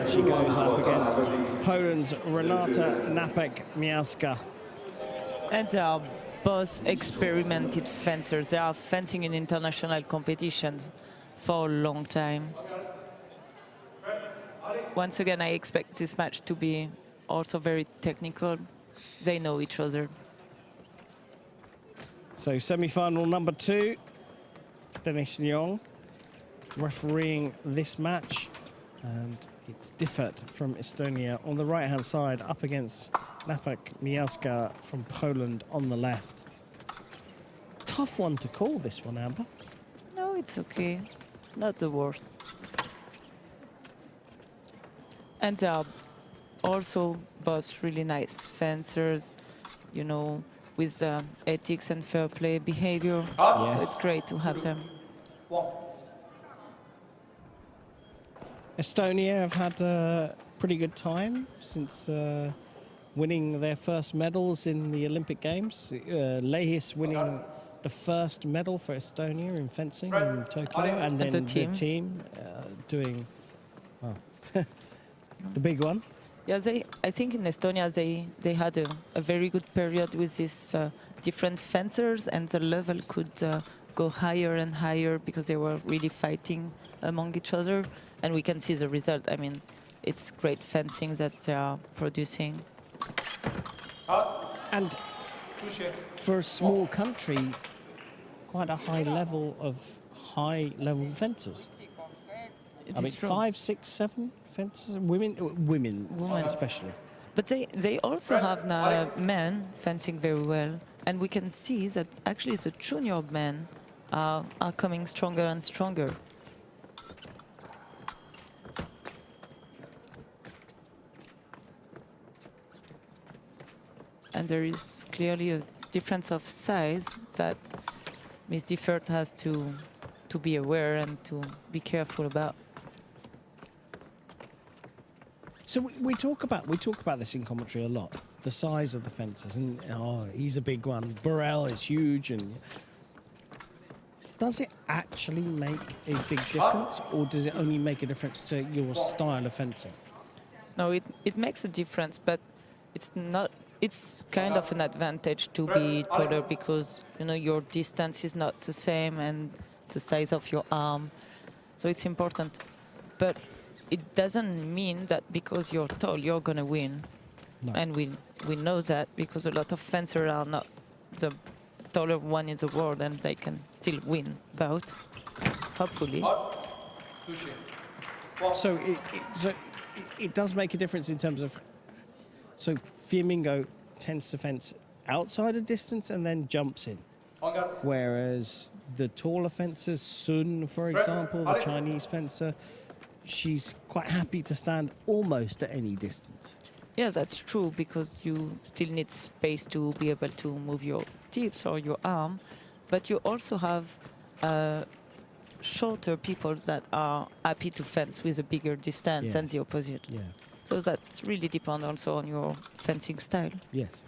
She goes up against Poland's Renata Knapik-Miazga. And they are both experimented fencers. They are fencing in international competition for a long time. Once again, I expect this match to be also very technical. They know each other. So semi-final number 2, Dennis Young refereeing this match. And it's Differt from Estonia on the right-hand side up against Knapik-Miazga from Poland on the left. Tough one to call, this one, Amber. No, it's okay. It's not the worst. And they are also both really nice fencers, you know, with ethics and fair play behavior. Yes. So it's great to have them. Estonia have had a pretty good time since winning their first medals in the Olympic Games. Lehis winning the first medal for Estonia in fencing in Tokyo, and then the team doing the big one. Yeah, I think in Estonia they had a very good period with these different fencers, and the level could go higher and higher because they were really fighting among each other. And we can see the result. I mean, it's great fencing that they are producing. And for a small country, quite a high level of high-level fencers. I mean, 5, 6, 7 fencers, women especially. But they also have now men fencing very well. And we can see that actually the junior men are coming stronger and stronger. And there is clearly a difference of size that Ms. Differt has to be aware and to be careful about. So we talk about this in commentary a lot, the size of the fencers, and he's a big one. Burrell is huge, and does it actually make a big difference, or does it only make a difference to your style of fencing? No, it makes a difference, but it's not. It's kind of an advantage to be taller because, you know, your distance is not the same and the size of your arm. So it's important. But it doesn't mean that because you're tall, you're going to win. No. And we know that because a lot of fencers are not the taller one in the world, and they can still win bout, hopefully. So it does make a difference in terms of... So Fiamingo tends to fence outside a distance and then jumps in. Whereas the taller fencers, Sun, for example, the Chinese fencer, she's quite happy to stand almost at any distance. Yeah, that's true, because you still need space to be able to move your tips or your arm. But you also have shorter people that are happy to fence with a bigger distance than the opposite. Yeah. So that's really depends also on your fencing style. Yes.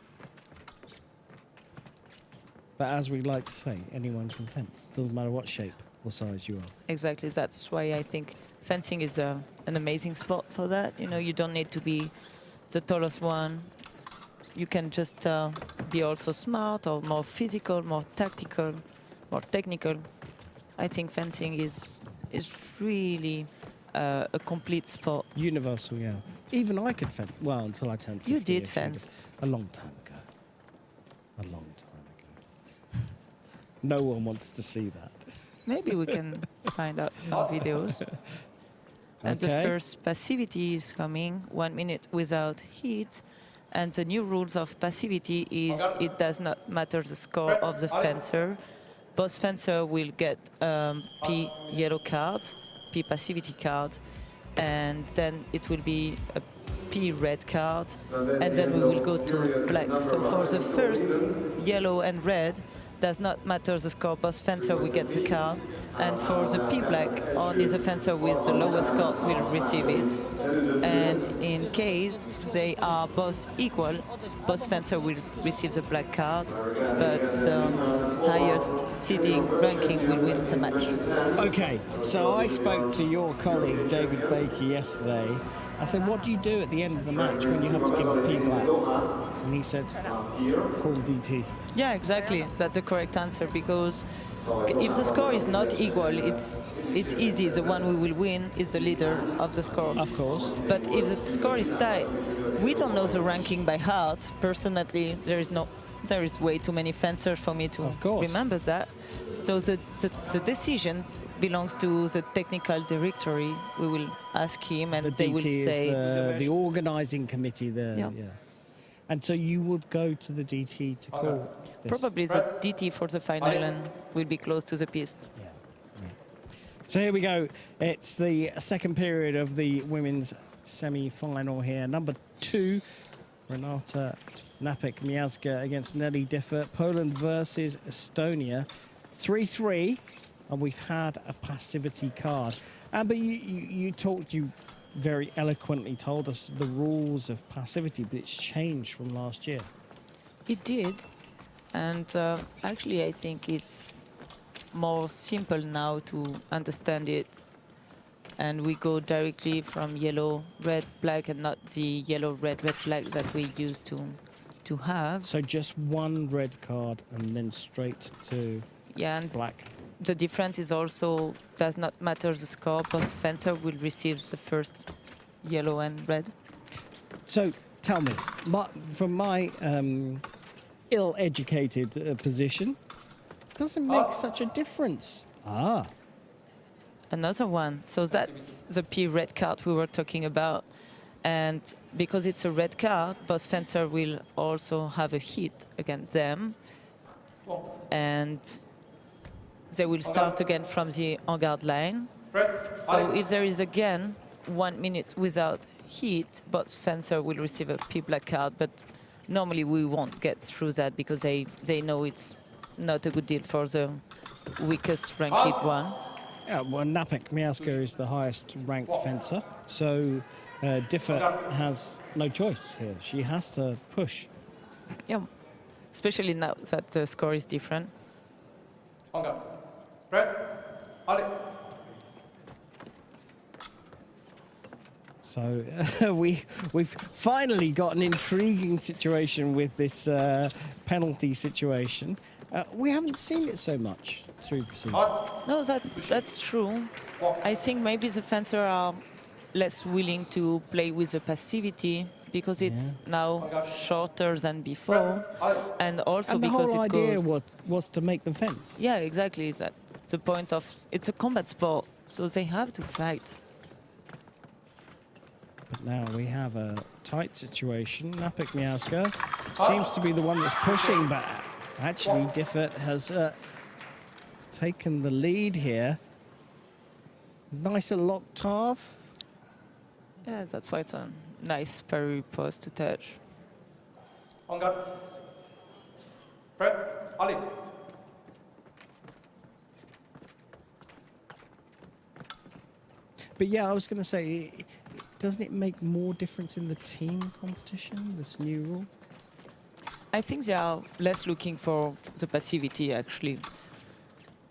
But as we like to say, anyone can fence. Doesn't matter what shape or size you are. Exactly. That's why I think fencing is an amazing sport for that. You know, you don't need to be the tallest one. You can just be also smart or more physical, more tactical, more technical. I think fencing is really a complete sport. Universal, yeah. Even I could fence. Well, until I turned 50. You did fence. A long time ago. A long time ago. No one wants to see that. Maybe we can find out some videos. And the first passivity is coming, 1 minute without heat. And the new rules of passivity is it does not matter the score of the fencer. Both fencer will get P yellow card, P passivity card, and then it will be a P red card, and then we will go to black. So for the first, yellow and red, does not matter the score, both fencer will get the card. And for the P black, only the fencer with the lowest score will receive it. And in case they are both equal, both fencer will receive the black card, but the highest seeding ranking will win the match. Okay, so I spoke to your colleague David Baker yesterday. I said, what do you do at the end of the match when you have to give a P black? And he said, call DT. Yeah, exactly. That's the correct answer, because if the score is not equal, it's easy. The one who will win is the leader of the score. Of course. But if the score is tight, we don't know the ranking by heart. Personally, there is way too many fencers for me to remember that. So the decision belongs to the technical directory. We will ask him, and they will say the organizing committee there. Yeah. And so you would go to the DT to call this? Probably the DT for the final and will be close to the piece. Yeah. So here we go. It's the second period of the women's semi-final here. Number 2, Renata Knapik-Miazga against Nelli Differt. Poland versus Estonia. 3-3, and we've had a passivity card. But you very eloquently told us the rules of passivity, but it's changed from last year. It did, and actually I think it's more simple now to understand it, and we go directly from yellow, red, black, and not the yellow, red, red, black that we used to have. So just one red card and then straight to black. The difference is also does not matter the score. Both fencer will receive the first yellow and red. So tell me, from my ill-educated position, doesn't make such a difference. Another one. So that's the P red card we were talking about. And because it's a red card, both fencer will also have a hit against them. And they will start again from the en-garde line. So if there is again 1 minute without hit, both fencer will receive a P black card, but normally we won't get through that because they know it's not a good deal for the weakest ranked one. Yeah, well, Knapik-Miazga is the highest ranked fencer, so Differt has no choice here. She has to push. Yeah, especially now that the score is different. So we've finally got an intriguing situation with this penalty situation. We haven't seen it so much through the season. No, that's true. I think maybe the fencers are less willing to play with the passivity because it's now shorter than before, and also and because the whole it idea goes. was to make them fence. Yeah, exactly. That the point of it's a combat sport, so they have to fight. But now we have a tight situation. Knapik-Miazga seems to be the one that's pushing, but actually Differt has taken the lead here. Nice and locked off. Yeah, that's why it's a nice parry post to touch. But yeah, I was going to say, doesn't it make more difference in the team competition, this new rule? I think they are less looking for the passivity, actually.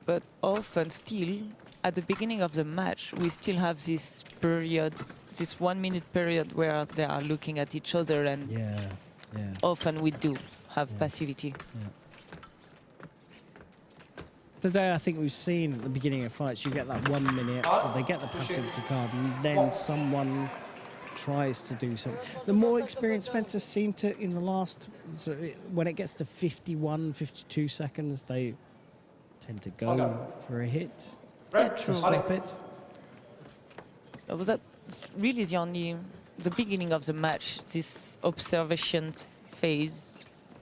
But often still, at the beginning of the match, we still have this period, this 1 minute period where they are looking at each other, and often we do have passivity. Yeah. Today, I think we've seen at the beginning of fights, you get that 1 minute, they get the passivity card, and then someone tries to do something. The more experienced fencers seem to, in the last, when it gets to 51, 52 seconds, they tend to go for a hit to stop it. That really is the beginning of the match, this observation phase,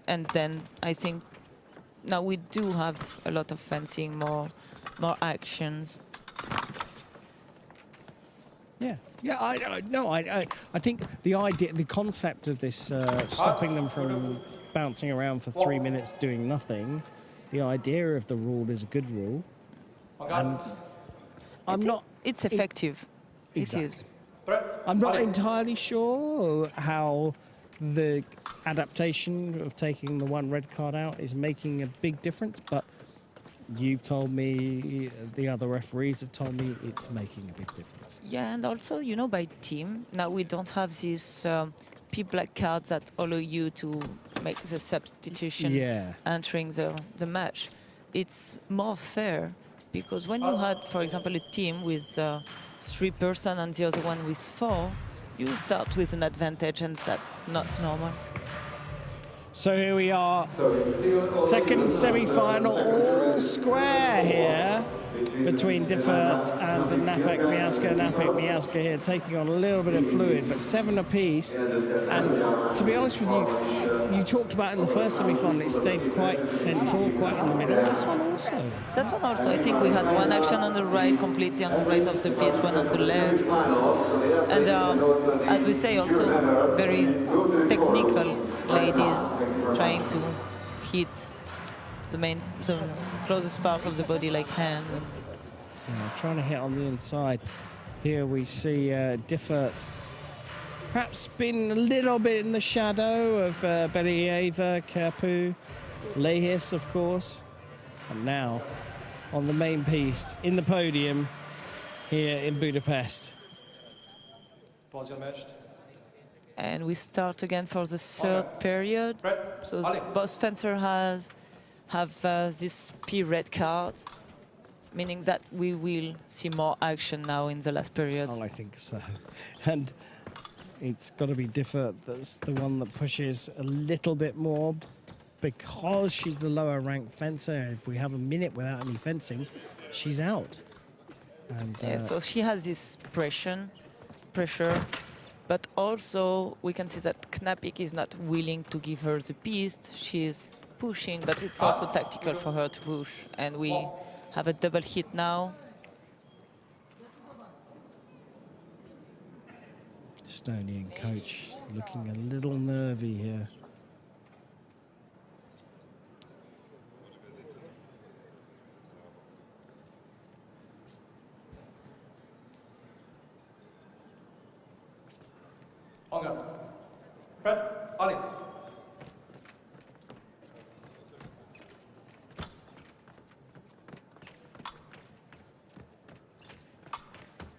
and then I think now we do have a lot of fencing, more actions. Yeah, I think the idea, the concept of this stopping them from bouncing around for 3 minutes doing nothing, the idea of the rule is a good rule. And I'm not. It's effective. It Exactly. is. I'm not entirely sure how the adaptation of taking the one red card out is making a big difference, but you've told me, the other referees have told me it's making a big difference. Yeah, and also, by team, now we don't have these P-black cards that allow you to make the substitution Yeah. entering the match. It's more fair because when you had, for example, a team with 3 person and the other one with 4, you start with an advantage, and that's not normal. So here we are, second semi-final, all square here between Differt and Knapik-Miazga. Knapik-Miazga here taking on a little bit of fluid, but 7 apiece. And to be honest with you, you talked about in the first semi-final, it stayed quite central, quite in the middle. This one also. That one also, I think we had one action on the right, completely on the right of the piece, one on the left. And as we say, also very technical ladies trying to hit the closest part of the body, like hand. Yeah, trying to hit on the inside. Here we see Differt perhaps been a little bit in the shadow of Believa, Kerpu, Lehis, of course. And now on the main piece, in the podium here in Budapest. And we start again for the third period. So both fencers have this P red card, meaning that we will see more action now in the last period. Oh, I think so. And it's got to be Differt that's the one that pushes a little bit more because she's the lower ranked fencer. If we have a minute without any fencing, she's out. And, yeah, so she has this pressure, but also we can see that Knapik is not willing to give her the piece. She's pushing, but it's also tactical for her to push. And we have a double hit now. Estonian coach looking a little nervy here.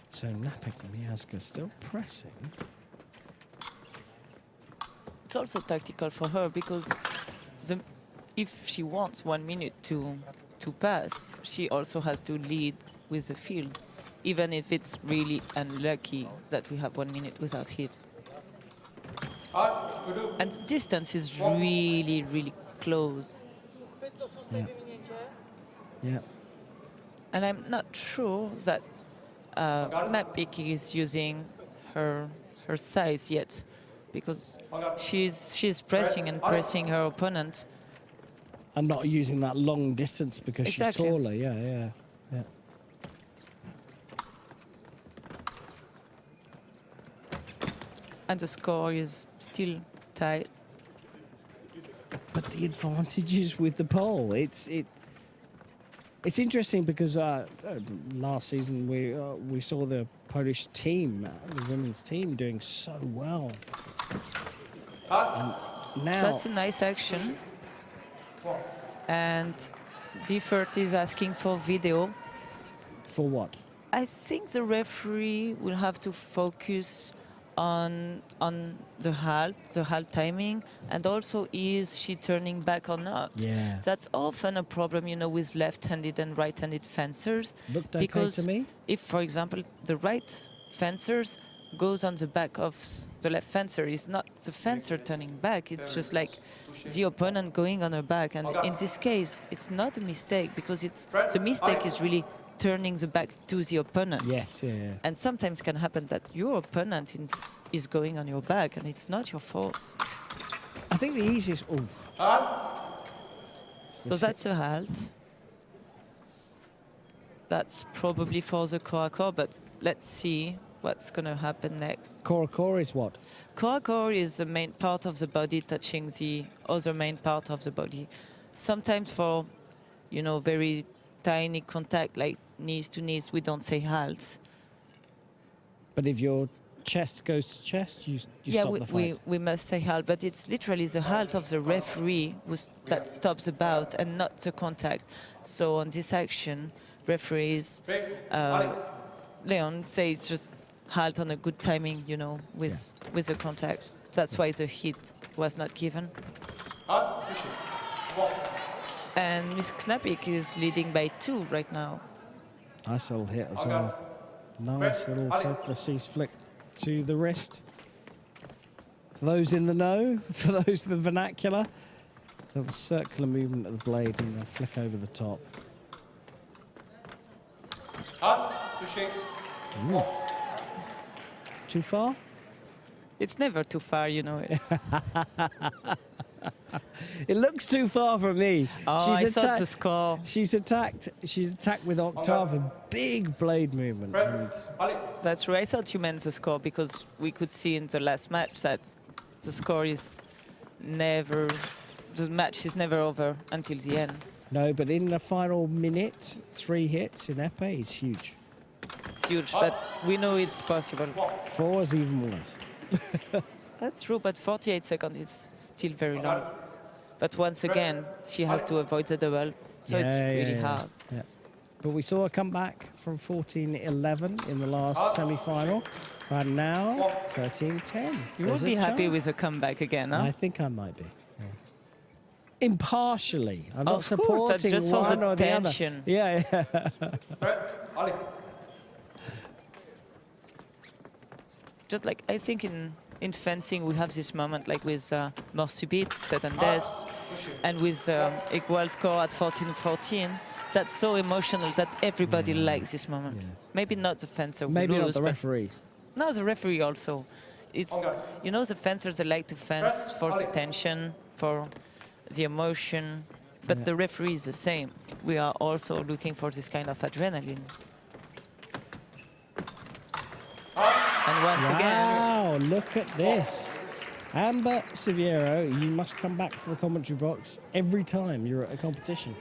So Knapik-Miazga still pressing. It's also tactical for her because if she wants 1 minute to pass, she also has to lead with the field, even if it's really unlucky that we have 1 minute without hit. And the distance is really, really close. Yeah. Yeah. And I'm not sure that Knapik is using her size yet, because she's pressing and pressing her opponent. And not using that long distance because Exactly. she's taller. Yeah. And the score is still tight. But the advantages with the pole, it's interesting because last season we saw the Polish team, the women's team, doing so well. And now So that's a nice action. And Differt is asking for video. for what? I think the referee will have to focus on the halt timing, and also is she turning back or not. Yeah. That's often a problem, with left-handed and right-handed fencers. Looked okay Because to me. if, for example, the right fencers goes on the back of the left fencer, is not the fencer turning back, it's just like the opponent going on her back. And in this case, it's not a mistake, because the mistake is really turning the back to the opponent. Yes, yeah. And sometimes can happen that your opponent is going on your back, and it's not your fault. I think the easiest. So that's a halt. That's probably for the Korakor, but let's see what's going to happen next. Korakor is what? Korakor is the main part of the body touching the other main part of the body. Sometimes for, very tiny contact, like knees to knees, we don't say halt. But if your chest goes to chest, you Yeah, stop the fight. we must say halt, but it's literally the halt of the referee that stops the bout and not the contact. So on this action, referees, Leon say just halt on a good timing, you know, with the contact. That's why the hit was not given. And Miss Knapik is leading by 2 right now. Nice little hit as well. Nice little circular cease flick to the wrist. For those in the know, for those in the vernacular, the circular movement of the blade and the flick over the top. Ooh. Too far? It's never too far, you know. It looks too far from me. Oh, I saw the score. She's attacked with Octave, a big blade movement. And That's true. I thought you meant the score because we could see in the last match that the score is never, the match is never over until the end. no, but in the final minute, 3 hits in epee is huge. It's huge, but we know it's possible. 4 is even worse. That's true, but 48 seconds is still very long. But once again, she has to avoid the double, so it's really hard. Yeah. But we saw her come back from 14-11 in the last semi-final, and now 13-10. You will be happy with a comeback again, huh? I think I might be. Yeah. Impartially. I'm not Of course, that's supporting just for one the or the other. tension. Yeah, yeah. Just like I think in fencing we have this moment like with more subit, sudden death, and with equal score at 14-14. That's so emotional that everybody likes this moment. Yeah. Maybe not the fencer who Maybe not lose, the but referee. no, the referee also. It's you know, the fencers, they like to fence for the tension, for the emotion, but the referee is the same. We are also looking for this kind of adrenaline. And once again, Wow, look at this. Amber Siviero, you must come back to the commentary box every time you're at a competition.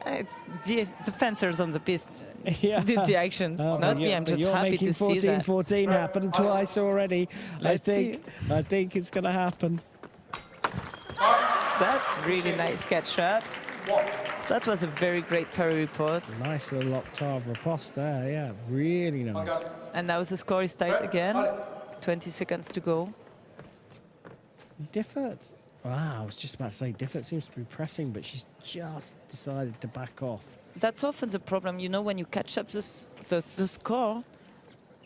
it's the fencers on the pist Yeah. did the actions, Oh, not but me. I'm but just you're happy making to see that. 14-14 happen twice already. Let's see. I think it's going to happen. That's really nice catch up. That was a very great parry riposte. Nice little octave riposte there, yeah, really nice. And now the score is tight again. 20 seconds to go. Differt. Wow, I was just about to say Differt seems to be pressing, but she's just decided to back off. That's often the problem, you know, when you catch up the score,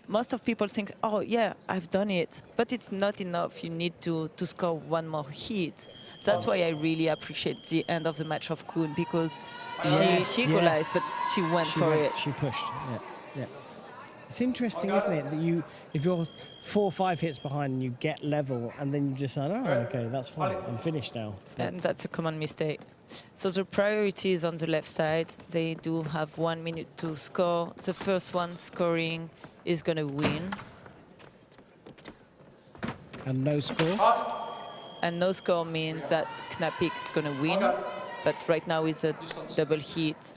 most of people think, oh yeah, I've done it, but it's not enough. You need to score one more hit. That's why I really appreciate the end of the match of Kuhn, because she equalized, but she went for it. She pushed, yeah. It's interesting, isn't it, that if you're 4 or 5 hits behind and you get level, and then you decide, oh, okay, that's fine, I'm finished now. And that's a common mistake. So the priority is on the left side. They do have 1 minute to score. The first one scoring is going to win. And no score? And no score means that Knapik's going to win. But right now it's a double hit.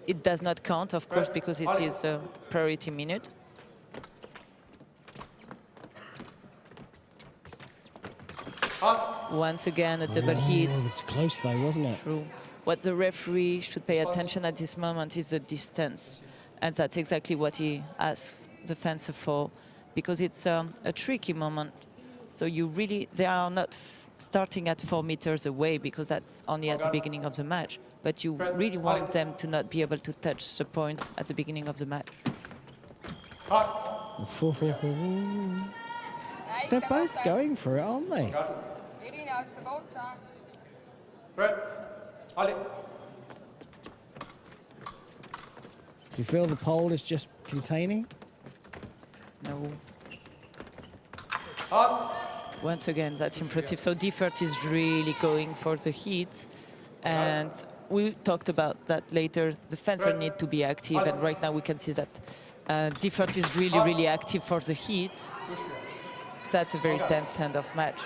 It does not count, of course, because it is a priority minute. Once again, a double hit. It's close though, wasn't it? True. What the referee should pay attention at this moment is the distance. And that's exactly what he asked the fencer for, because it's a tricky moment. So they are not starting at 4 meters away, because that's only at the beginning of the match. But you really want them to not be able to touch the point at the beginning of the match. 4-4-4. They're both going for it, aren't they? Do you feel the pole is just containing? No. Once again, that's impressive. So Differt is really going for the hit. And we talked about that later. The fencer need to be active. And right now we can see that Differt is really, really active for the hit. That's a very tense end of match.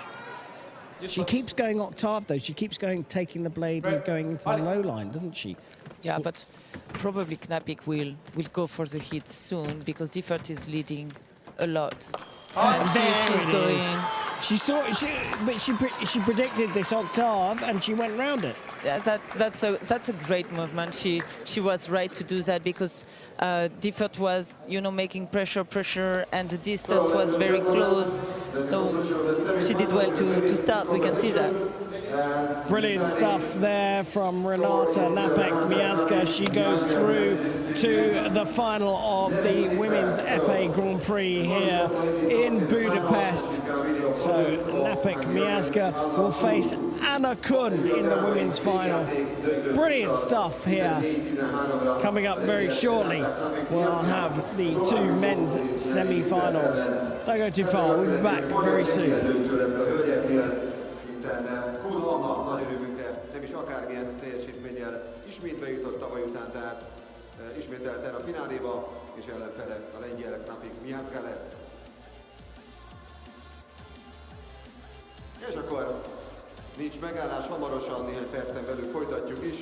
She keeps going octave though. She keeps going, taking the blade and going into the low line, doesn't she? Yeah, but probably Knapik will go for the hit soon because Differt is leading a lot. And see, she's going. She saw, but she predicted this octave and she went round it. Yeah, that's a great movement. She was right to do that because Differt was, you know, making pressure, and the distance was very close. So she did well to start. We can see that. Brilliant stuff there from Renata Knapik-Miazga. She goes through to the final of the Women's Epee Grand Prix here in Budapest. So Knapik-Miazga will face Anna Kun in the women's final. Brilliant stuff here. Coming up very shortly, we'll have the two men's semi-finals. Don't go too far, we'll be back very soon. Anna nagy örömünkre nem is akármilyen teljesítménnyel ismét bejutott tavaly után, tehát ismételten a fináléba, és ellenfele a lengyel Knapik-Miazga lesz. És akkor nincs megállás, hamarosan néhány percen belül folytatjuk is.